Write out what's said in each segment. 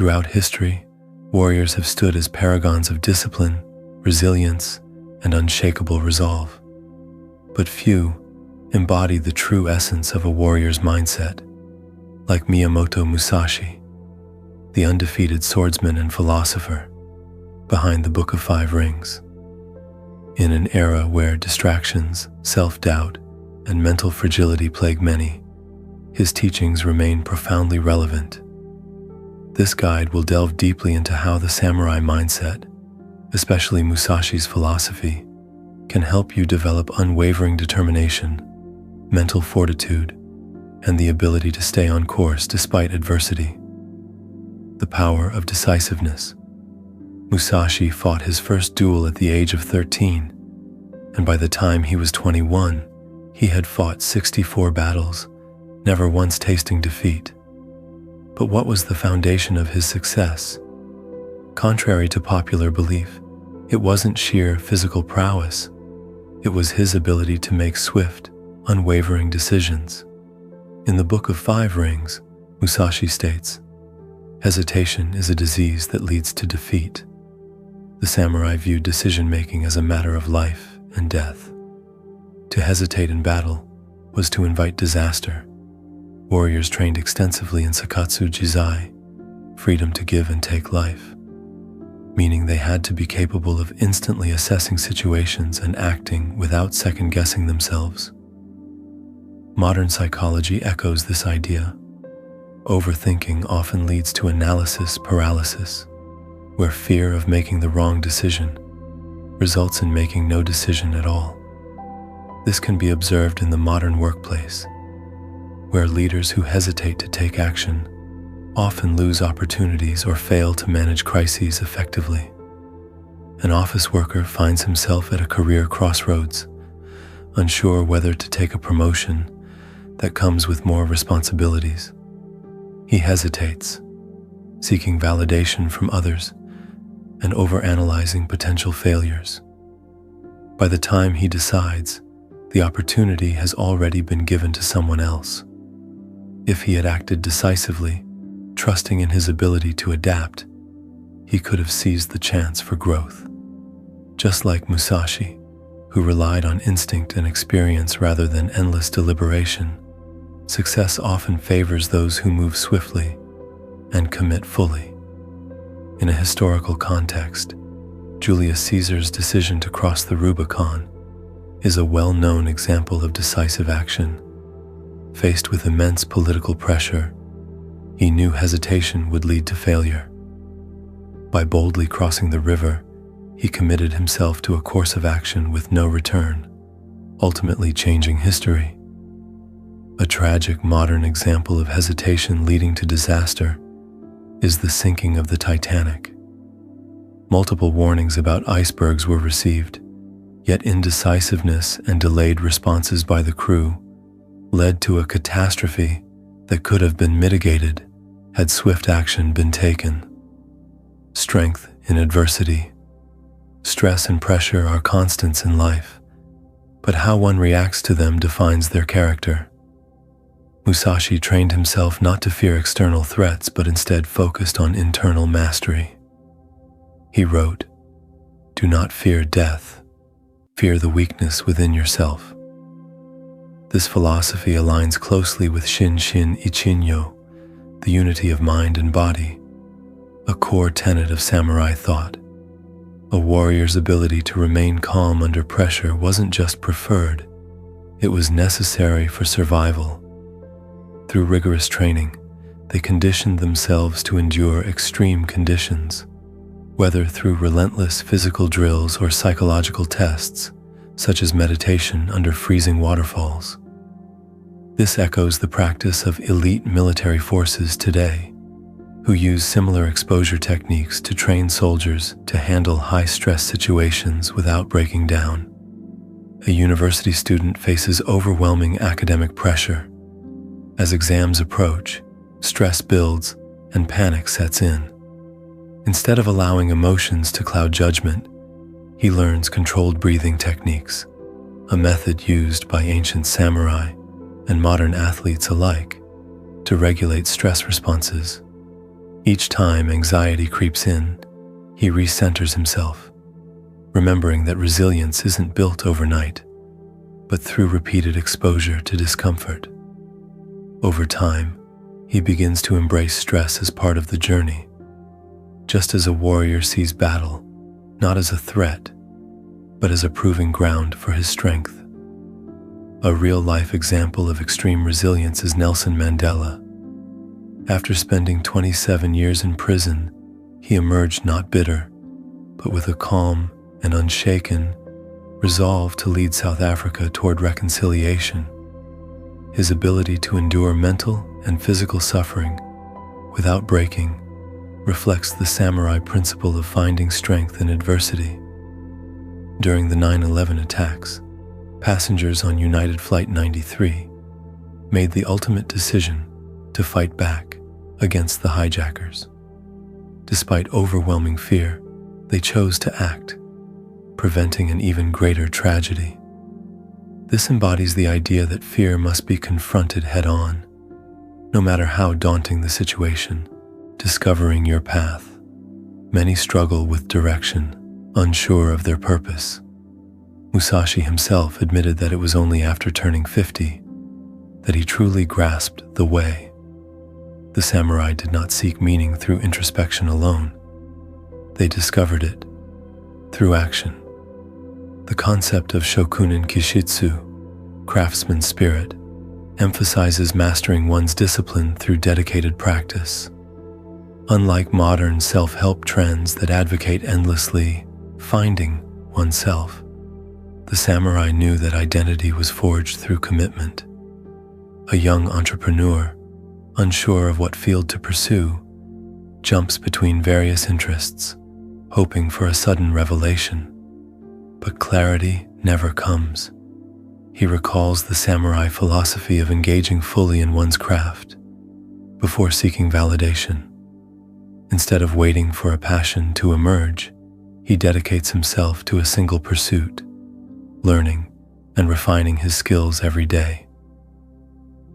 Throughout history, warriors have stood as paragons of discipline, resilience, and unshakable resolve. But few embody the true essence of a warrior's mindset, like Miyamoto Musashi, the undefeated swordsman and philosopher behind the Book of Five Rings. In an era where distractions, self-doubt, and mental fragility plague many, his teachings remain profoundly relevant. This guide will delve deeply into how the samurai mindset, especially Musashi's philosophy, can help you develop unwavering determination, mental fortitude, and the ability to stay on course despite adversity. The power of decisiveness. Musashi fought his first duel at the age of 13, and by the time he was 21, he had fought 64 battles, never once tasting defeat. But what was the foundation of his success? Contrary to popular belief, it wasn't sheer physical prowess. It was his ability to make swift, unwavering decisions. In the Book of Five Rings, Musashi states, "Hesitation is a disease that leads to defeat." The samurai viewed decision-making as a matter of life and death. To hesitate in battle was to invite disaster. Warriors trained extensively in Sakatsu Jizai, freedom to give and take life, meaning they had to be capable of instantly assessing situations and acting without second-guessing themselves. Modern psychology echoes this idea. Overthinking often leads to analysis paralysis, where fear of making the wrong decision results in making no decision at all. This can be observed in the modern workplace, where leaders who hesitate to take action often lose opportunities or fail to manage crises effectively. An office worker finds himself at a career crossroads, unsure whether to take a promotion that comes with more responsibilities. He hesitates, seeking validation from others and overanalyzing potential failures. By the time he decides, the opportunity has already been given to someone else. If he had acted decisively, trusting in his ability to adapt, he could have seized the chance for growth. Just like Musashi, who relied on instinct and experience rather than endless deliberation, success often favors those who move swiftly and commit fully. In a historical context, Julius Caesar's decision to cross the Rubicon is a well-known example of decisive action. Faced with immense political pressure, he knew hesitation would lead to failure. By boldly crossing the river, he committed himself to a course of action with no return, ultimately changing history. A tragic modern example of hesitation leading to disaster is the sinking of the Titanic. Multiple warnings about icebergs were received, yet indecisiveness and delayed responses by the crew led to a catastrophe that could have been mitigated had swift action been taken. Strength in adversity. Stress and pressure are constants in life, but how one reacts to them defines their character. Musashi trained himself not to fear external threats, but instead focused on internal mastery. He wrote, "Do not fear death, fear the weakness within yourself." This philosophy aligns closely with Shin Ichinyo, the unity of mind and body, a core tenet of samurai thought. A warrior's ability to remain calm under pressure wasn't just preferred, it was necessary for survival. Through rigorous training, they conditioned themselves to endure extreme conditions, whether through relentless physical drills or psychological tests, such as meditation under freezing waterfalls. This echoes the practice of elite military forces today, who use similar exposure techniques to train soldiers to handle high-stress situations without breaking down. A university student faces overwhelming academic pressure. As exams approach, stress builds and panic sets in. Instead of allowing emotions to cloud judgment, he learns controlled breathing techniques, a method used by ancient samurai and modern athletes alike to regulate stress responses. Each time anxiety creeps in, he recenters himself, remembering that resilience isn't built overnight, but through repeated exposure to discomfort. Over time, he begins to embrace stress as part of the journey, just as a warrior sees battle not as a threat, but as a proving ground for his strength. A real-life example of extreme resilience is Nelson Mandela. After spending 27 years in prison, he emerged not bitter, but with a calm and unshaken resolve to lead South Africa toward reconciliation. His ability to endure mental and physical suffering without breaking reflects the samurai principle of finding strength in adversity. During the 9/11 attacks, passengers on United Flight 93 made the ultimate decision to fight back against the hijackers. Despite overwhelming fear, they chose to act, preventing an even greater tragedy. This embodies the idea that fear must be confronted head-on, no matter how daunting the situation. Discovering your path. Many struggle with direction, unsure of their purpose. Musashi himself admitted that it was only after turning 50 that he truly grasped the way. The samurai did not seek meaning through introspection alone. They discovered it through action. The concept of shokunin kishitsu, craftsman spirit, emphasizes mastering one's discipline through dedicated practice. Unlike modern self-help trends that advocate endlessly finding oneself, the samurai knew that identity was forged through commitment. A young entrepreneur, unsure of what field to pursue, jumps between various interests, hoping for a sudden revelation. But clarity never comes. He recalls the samurai philosophy of engaging fully in one's craft before seeking validation. Instead of waiting for a passion to emerge, he dedicates himself to a single pursuit, learning and refining his skills every day.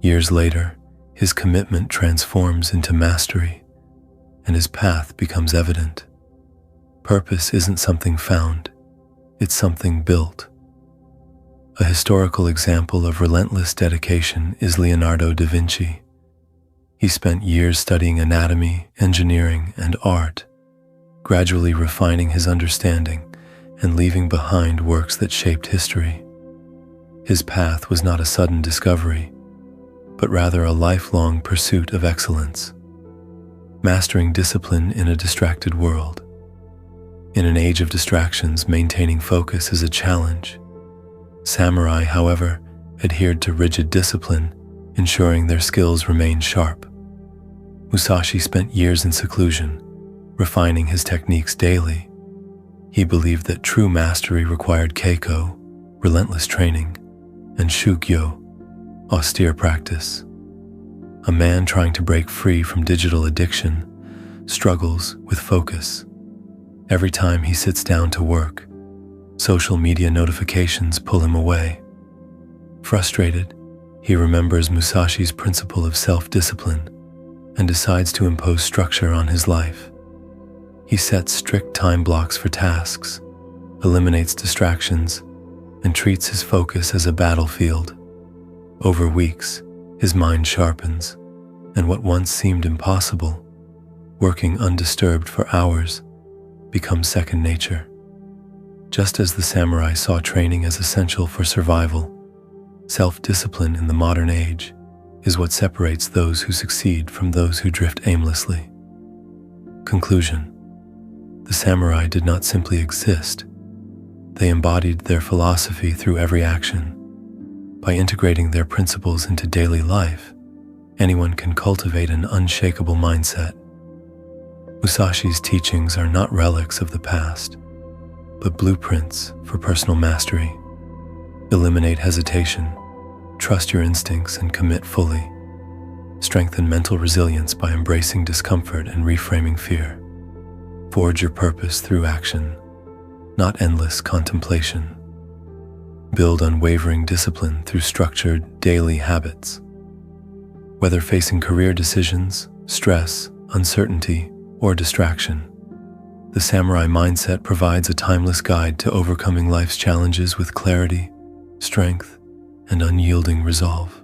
Years later, his commitment transforms into mastery, and his path becomes evident. Purpose isn't something found, it's something built. A historical example of relentless dedication is Leonardo da Vinci. He spent years studying anatomy, engineering, and art, gradually refining his understanding and leaving behind works that shaped history. His path was not a sudden discovery, but rather a lifelong pursuit of excellence, mastering discipline in a distracted world. In an age of distractions, maintaining focus is a challenge. Samurai, however, adhered to rigid discipline, ensuring their skills remained sharp. Musashi spent years in seclusion, refining his techniques daily. He believed that true mastery required keiko, relentless training, and shugyo, austere practice. A man trying to break free from digital addiction struggles with focus. Every time he sits down to work, social media notifications pull him away. Frustrated, he remembers Musashi's principle of self-discipline and decides to impose structure on his life. He sets strict time blocks for tasks, eliminates distractions, and treats his focus as a battlefield. Over weeks, his mind sharpens, and what once seemed impossible, working undisturbed for hours, becomes second nature. Just as the samurai saw training as essential for survival, self-discipline in the modern age is what separates those who succeed from those who drift aimlessly. Conclusion: the samurai did not simply exist. They embodied their philosophy through every action. By integrating their principles into daily life, anyone can cultivate an unshakable mindset. Musashi's teachings are not relics of the past, but blueprints for personal mastery. Eliminate hesitation, trust your instincts, and commit fully. Strengthen mental resilience by embracing discomfort and reframing fear. Forge your purpose through action, not endless contemplation. Build unwavering discipline through structured daily habits. Whether facing career decisions, stress, uncertainty, or distraction. The samurai mindset provides a timeless guide to overcoming life's challenges with clarity, strength, and unyielding resolve.